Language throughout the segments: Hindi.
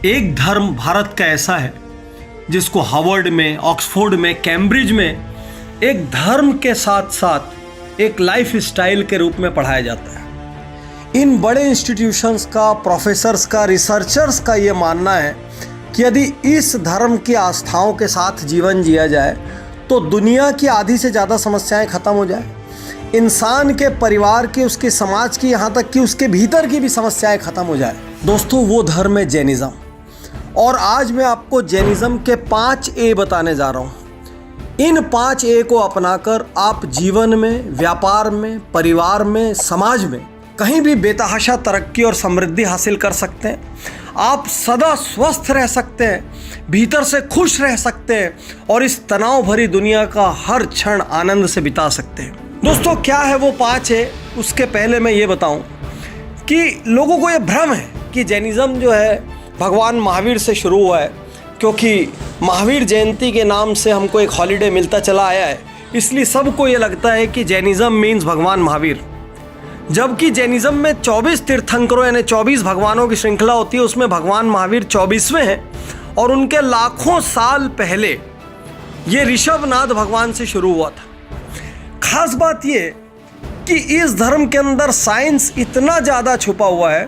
एक धर्म भारत का ऐसा है जिसको हार्वर्ड में, ऑक्सफोर्ड में, कैम्ब्रिज में एक धर्म के साथ साथ एक लाइफ स्टाइल के रूप में पढ़ाया जाता है। इन बड़े इंस्टीट्यूशंस का, प्रोफेसर्स का, रिसर्चर्स का ये मानना है कि यदि इस धर्म की आस्थाओं के साथ जीवन जिया जाए तो दुनिया की आधी से ज़्यादा समस्याएं खत्म हो जाए, इंसान के परिवार की, उसके समाज की, यहाँ तक कि उसके भीतर की भी समस्याएं खत्म हो जाए। दोस्तों, वो धर्म है जैनिज़्म। और आज मैं आपको जैनिज़्म के 5 ए बताने जा रहा हूँ। इन 5 ए को अपनाकर आप जीवन में, व्यापार में, परिवार में, समाज में कहीं भी बेतहाशा तरक्की और समृद्धि हासिल कर सकते हैं। आप सदा स्वस्थ रह सकते हैं, भीतर से खुश रह सकते हैं और इस तनाव भरी दुनिया का हर क्षण आनंद से बिता सकते हैं। दोस्तों, क्या है वो 5 ए? उसके पहले मैं ये बताऊं कि लोगों को ये भ्रम है कि जैनिज़्म जो है भगवान महावीर से शुरू हुआ है, क्योंकि महावीर जयंती के नाम से हमको एक हॉलीडे मिलता चला आया है, इसलिए सबको ये लगता है कि जैनिज़्म मीन्स भगवान महावीर। जबकि जैनिज़्म में 24 तीर्थंकरों यानी 24 भगवानों की श्रृंखला होती है, उसमें भगवान महावीर 24वें हैं और उनके लाखों साल पहले ये ऋषभनाथ भगवान से शुरू हुआ था। खास बात ये कि इस धर्म के अंदर साइंस इतना ज़्यादा छुपा हुआ है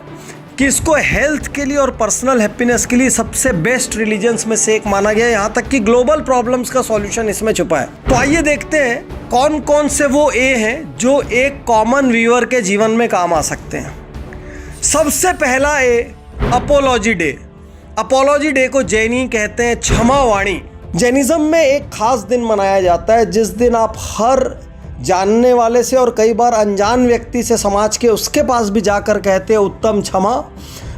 कि इसको हेल्थ के लिए और पर्सनल हैप्पीनेस के लिए सबसे बेस्ट रिलीजन्स में से एक माना गया है। यहाँ तक कि ग्लोबल प्रॉब्लम्स का सॉल्यूशन इसमें छुपा है। तो आइए देखते हैं कौन कौन से वो ए हैं जो एक कॉमन व्यूअर के जीवन में काम आ सकते हैं। सबसे पहला ए, अपोलॉजी डे। अपोलॉजी डे को जैनी कहते हैं क्षमावाणी। जैनिज़्म में एक खास दिन मनाया जाता है जिस दिन आप हर जानने वाले से और कई बार अनजान व्यक्ति से समाज के उसके पास भी जाकर कहते हैं उत्तम क्षमा,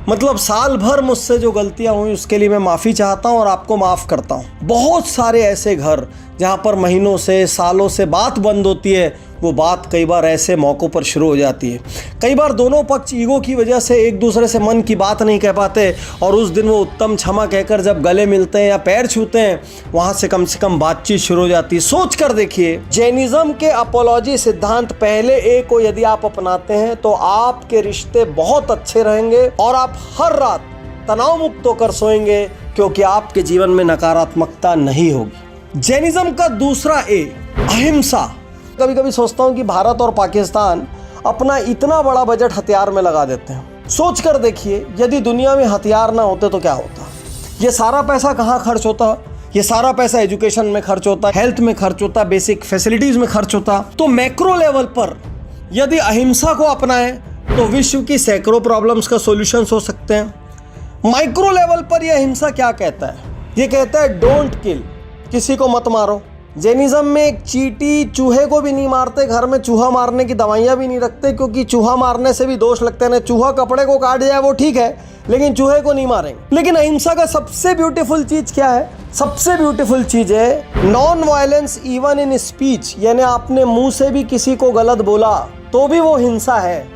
मतलब साल भर मुझसे जो गलतियां हुई उसके लिए मैं माफ़ी चाहता हूं और आपको माफ़ करता हूं। बहुत सारे ऐसे घर जहां पर महीनों से, सालों से बात बंद होती है, वो बात कई बार ऐसे मौक़ों पर शुरू हो जाती है। कई बार दोनों पक्ष ईगो की वजह से एक दूसरे से मन की बात नहीं कह पाते और उस दिन वो उत्तम क्षमा कहकर जब गले मिलते हैं या पैर छूते हैं, वहाँ से कम बातचीत शुरू हो जाती है। सोच कर देखिए, जैनिज़्म के अपोलॉजी सिद्धांत पहले ए को यदि आप अपनाते हैं तो आपके रिश्ते बहुत अच्छे रहेंगे और आप हर रात तनाव मुक्त होकर सोएंगे, क्योंकि आपके जीवन में नकारात्मकता नहीं होगी। जैनिज़्म का दूसरा ए, अहिंसा। कभी कभी सोचता हूँ कि भारत और पाकिस्तान अपना इतना बड़ा बजट हथियार में लगा देते हैं। सोच कर देखिए, यदि दुनिया में हथियार ना होते तो क्या होता? ये सारा पैसा कहाँ खर्च होता? ये सारा पैसा एजुकेशन में खर्च होता, हेल्थ में खर्च होता, बेसिक फैसिलिटीज़ में खर्च होता। तो मैक्रो लेवल पर यदि अहिंसा को अपनाएं तो विश्व की सैकड़ों प्रॉब्लम्स का सोल्यूशंस हो सकते हैं। माइक्रो लेवल पर यह अहिंसा क्या कहता है? ये कहता है डोंट किल, किसी को मत मारो। जैनिज़्म में एक चींटी चूहे को भी नहीं मारते, घर में चूहा मारने की दवाइयाँ भी नहीं रखते, क्योंकि चूहा मारने से भी दोष लगते हैं। चूहा कपड़े को काट जाए वो ठीक है, लेकिन चूहे को नहीं मारेंगे। लेकिन अहिंसा का सबसे ब्यूटीफुल चीज़ क्या है? सबसे ब्यूटीफुल चीज़ है non violence even in speech, यानी आपने मुंह से भी किसी को गलत बोला तो भी वो हिंसा है।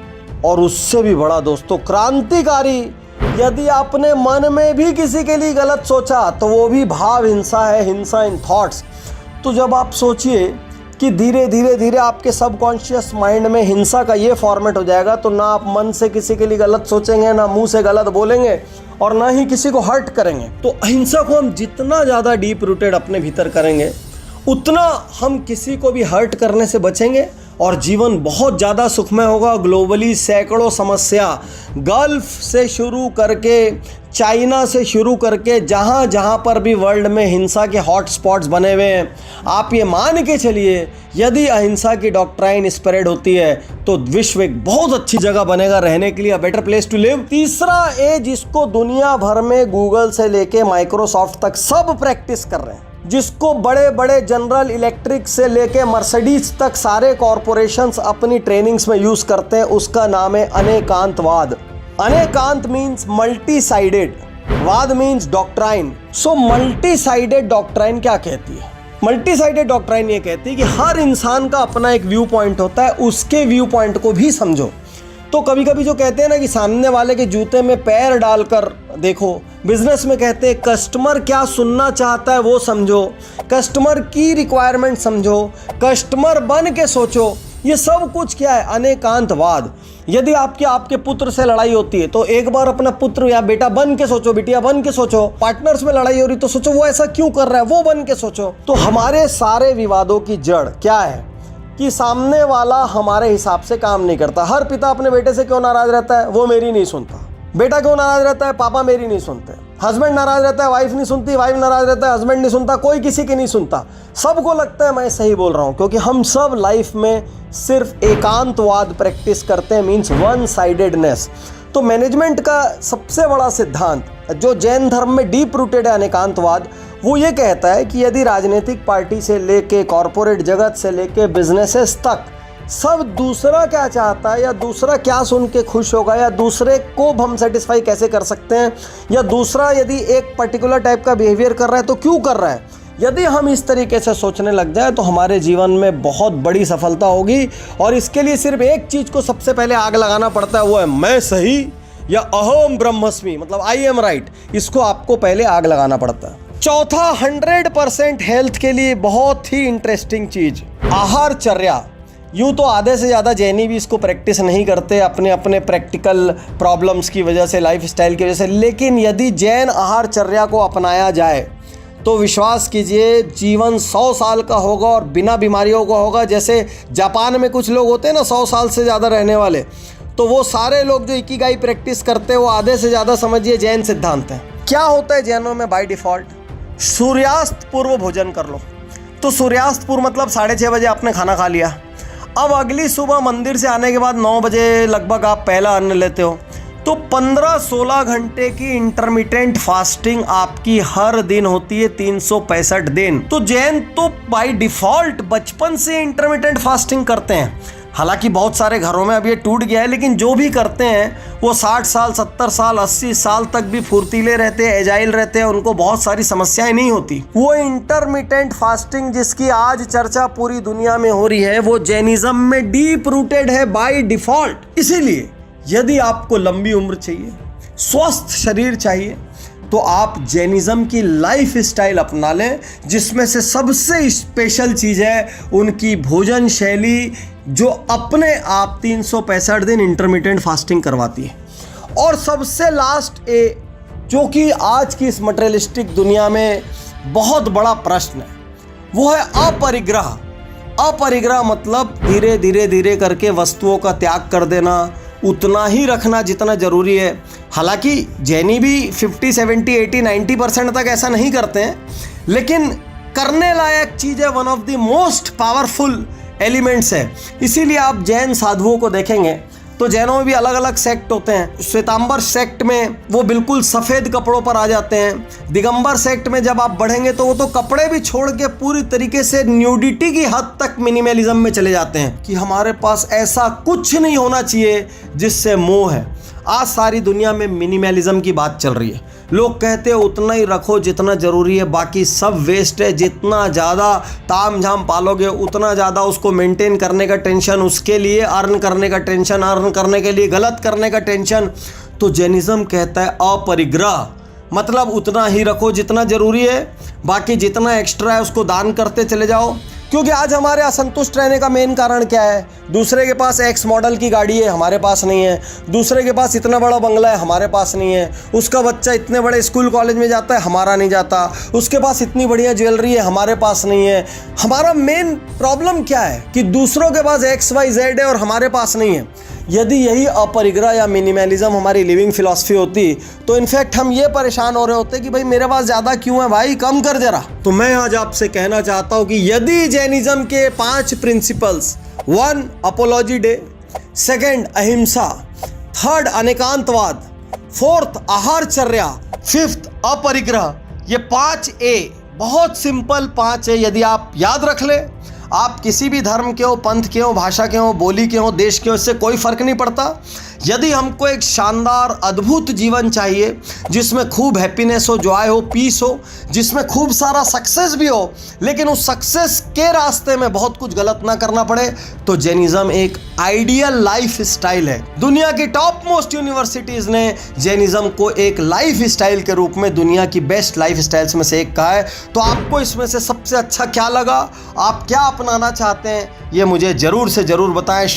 और उससे भी बड़ा दोस्तों, क्रांतिकारी, यदि आपने मन में भी किसी के लिए गलत सोचा तो वो भी भाव हिंसा है, हिंसा इन थॉट्स। तो जब आप सोचिए कि धीरे धीरे आपके सबकॉन्शियस माइंड में हिंसा का ये फॉर्मेट हो जाएगा, तो ना आप मन से किसी के लिए गलत सोचेंगे, ना मुंह से गलत बोलेंगे और ना ही किसी को हर्ट करेंगे। तो अहिंसा को हम जितना ज़्यादा डीप रूटेड अपने भीतर करेंगे, उतना हम किसी को भी हर्ट करने से बचेंगे और जीवन बहुत ज़्यादा सुखमय होगा। ग्लोबली सैकड़ों समस्या, गल्फ से शुरू करके, चाइना से शुरू करके, जहाँ पर भी वर्ल्ड में हिंसा के हॉट स्पॉट्स बने हुए हैं, आप ये मान के चलिए यदि अहिंसा की डॉक्ट्राइन स्प्रेड होती है तो विश्व एक बहुत अच्छी जगह बनेगा रहने के लिए, a better place to live. तीसरा ए, जिसको दुनिया भर में गूगल से लेके माइक्रोसॉफ्ट तक सब प्रैक्टिस कर रहे हैं, जिसको बड़े बड़े जनरल इलेक्ट्रिक से लेके मर्सिडीज तक सारे कॉरपोरेशंस अपनी ट्रेनिंग्स में यूज करते हैं, उसका नाम है अनेकांतवाद। अनेकांत मीन्स मल्टी साइडेड, वाद means doctrine. So multi sided doctrine क्या कहती है? मल्टी साइडेड डॉक्ट्राइन ये कहती है कि हर इंसान का अपना एक व्यू पॉइंट होता है, उसके व्यू पॉइंट को भी समझो। तो कभी कभी जो कहते हैं ना कि सामने वाले के जूते में पैर डालकर देखो, बिजनेस में कहते हैं कस्टमर क्या सुनना चाहता है वो समझो, कस्टमर की रिक्वायरमेंट समझो, कस्टमर बन के सोचो। ये सब कुछ क्या है? अनेकांतवाद। यदि आपके पुत्र से लड़ाई होती है तो एक बार अपना पुत्र या बेटा बन के सोचो, बिटिया बन के सोचो। पार्टनर्स में लड़ाई हो रही तो सोचो वो ऐसा क्यों कर रहा है, वो बन के सोचो। तो हमारे सारे विवादों की जड़ क्या है कि सामने वाला हमारे हिसाब से काम नहीं करता। हर पिता अपने बेटे से क्यों नाराज रहता है? वो मेरी नहीं सुनता। बेटा क्यों नाराज रहता है? पापा मेरी नहीं सुनते। हस्बैंड नाराज रहता है, वाइफ नहीं सुनती। वाइफ नाराज रहता है, हस्बैंड नहीं सुनता। कोई किसी की नहीं सुनता। सबको लगता है मैं सही बोल रहा हूं, क्योंकि हम सब लाइफ में सिर्फ एकांतवाद प्रैक्टिस करते हैं, मीन्स वन साइडेडनेस। तो मैनेजमेंट का सबसे बड़ा सिद्धांत जो जैन धर्म में डीप रूटेड है, अनेकांतवाद, वो ये कहता है कि यदि राजनीतिक पार्टी से लेके कॉरपोरेट जगत से लेके बिजनेसेस तक सब दूसरा क्या चाहता है या दूसरा क्या सुन के खुश होगा या दूसरे को हम सेटिस्फाई कैसे कर सकते हैं, या दूसरा यदि एक पर्टिकुलर टाइप का बिहेवियर कर रहा है तो क्यों कर रहा है, यदि हम इस तरीके से सोचने लग जाए तो हमारे जीवन में बहुत बड़ी सफलता होगी। और इसके लिए सिर्फ एक चीज़ को सबसे पहले आग लगाना पड़ता है, वो है मैं सही या अहम ब्रह्मस्मि, मतलब आई एम राइट। इसको आपको पहले आग लगाना पड़ता है। चौथा, 100% हेल्थ के लिए बहुत ही इंटरेस्टिंग चीज़, आहारचर्या। यूँ तो आधे से ज़्यादा जैनी भी इसको प्रैक्टिस नहीं करते अपने अपने प्रैक्टिकल प्रॉब्लम्स की वजह से, लाइफ स्टाइल की वजह से। लेकिन यदि जैन आहारचर्या को अपनाया जाए तो विश्वास कीजिए जीवन 100 साल का होगा और बिना बीमारियों का होगा। जैसे जापान में कुछ लोग होते हैं ना 100 साल से ज़्यादा रहने वाले, तो वो सारे लोग जो इकिगाई प्रैक्टिस करते हैं वो आधे से ज़्यादा समझिए जैन सिद्धांत है। क्या होता है जैनों में बाय डिफ़ॉल्ट? सूर्यास्त पूर्व भोजन कर लो। तो सूर्यास्त पूर्व मतलब 6:30 बजे आपने खाना खा लिया। अब अगली सुबह मंदिर से आने के बाद 9 बजे लगभग आप पहला अन्न लेते हो। तो 15-16 घंटे की इंटरमिटेंट फास्टिंग आपकी हर दिन होती है, 365 दिन। तो जैन तो बाय डिफॉल्ट बचपन से इंटरमिटेंट फास्टिंग करते हैं। हालांकि बहुत सारे घरों में अब ये टूट गया है, लेकिन जो भी करते हैं वो 60 साल, 70 साल, 80 साल तक भी फुर्तीले रहते हैं, एजाइल रहते हैं, उनको बहुत सारी समस्याएं नहीं होती। वो इंटरमिटेंट फास्टिंग जिसकी आज चर्चा पूरी दुनिया में हो रही है, वो जैनिज्म में डीप रूटेड है बाय डिफॉल्ट। इसीलिए यदि आपको लंबी उम्र चाहिए, स्वस्थ शरीर चाहिए, तो आप जैनिज्म की लाइफ स्टाइल अपना लें, जिसमें से सबसे स्पेशल चीज़ है उनकी भोजन शैली, जो अपने आप 365 दिन इंटरमिटेंट फास्टिंग करवाती है। और सबसे लास्ट जो कि आज की इस मटेरियलिस्टिक दुनिया में बहुत बड़ा प्रश्न है, वो है अपरिग्रह। अपरिग्रह मतलब धीरे धीरे धीरे करके वस्तुओं का त्याग कर देना, उतना ही रखना जितना ज़रूरी है। हालांकि जैनी भी 50, 70, 80, 90% तक ऐसा नहीं करते हैं, लेकिन करने लायक चीज़ है, one of the most powerful elements है। इसीलिए आप जैन साधुओं को देखेंगे तो जैनों में भी अलग अलग सेक्ट होते हैं। श्वेतांबर सेक्ट में वो बिल्कुल सफ़ेद कपड़ों पर आ जाते हैं। दिगंबर सेक्ट में जब आप बढ़ेंगे तो वो तो कपड़े भी छोड़ के पूरी तरीके से न्यूडिटी की हद तक मिनिमलिज्म में चले जाते हैं कि हमारे पास ऐसा कुछ नहीं होना चाहिए जिससे मोह है। आज सारी दुनिया में मिनिमलिज्म की बात चल रही है। लोग कहते हैं उतना ही रखो जितना ज़रूरी है, बाकी सब वेस्ट है। जितना ज़्यादा ताम झाम पालोगे उतना ज़्यादा उसको मेंटेन करने का टेंशन, उसके लिए अर्न करने का टेंशन, अर्न करने के लिए गलत करने का टेंशन। तो जैनिज्म कहता है अपरिग्रह, मतलब उतना ही रखो जितना ज़रूरी है, बाकी जितना एक्स्ट्रा है उसको दान करते चले जाओ। क्योंकि आज हमारे असंतुष्ट रहने का मेन कारण क्या है? दूसरे के पास एक्स मॉडल की गाड़ी है, हमारे पास नहीं है। दूसरे के पास इतना बड़ा बंगला है, हमारे पास नहीं है। उसका बच्चा इतने बड़े स्कूल कॉलेज में जाता है, हमारा नहीं जाता। उसके पास इतनी बढ़िया ज्वेलरी है, हमारे पास नहीं है। हमारा मेन प्रॉब्लम क्या है कि दूसरों के पास XYZ है और हमारे पास नहीं है। यदि यही अपरिग्रह या मिनिमलिज्म हमारी लिविंग फिलॉसफी होती तो इनफैक्ट हम ये परेशान हो रहे होते कि भाई मेरे पास ज़्यादा क्यों है भाई, कम कर जरा। तो मैं आज आपसे कहना चाहता हूँ कि यदि जैनिज्म के 5 प्रिंसिपल्स, 1 अपोलॉजी डे, 2 अहिंसा, 3 अनेकांतवाद, 4 आहारचर्या, 5 अपरिग्रह, ये 5A बहुत सिंपल 5 है। यदि आप याद रख ले, आप किसी भी धर्म के हो, पंथ के हो, भाषा के हो, बोली के हो, देश के हो, इससे कोई फर्क नहीं पड़ता। यदि हमको एक शानदार अद्भुत जीवन चाहिए जिसमें खूब हैप्पीनेस हो, जॉय हो, पीस हो, जिसमें खूब सारा सक्सेस भी हो, लेकिन उस सक्सेस के रास्ते में बहुत कुछ गलत ना करना पड़े, तो जैनिज्म एक आइडियल लाइफ स्टाइल है। दुनिया की टॉप मोस्ट यूनिवर्सिटीज ने जैनिज्म को एक लाइफ स्टाइल के रूप में दुनिया की बेस्ट लाइफ स्टाइल्स में से एक कहा है। तो आपको इसमें से सबसे अच्छा क्या लगा, आप क्या अपनाना चाहते हैं, ये मुझे जरूर से जरूर बताएं।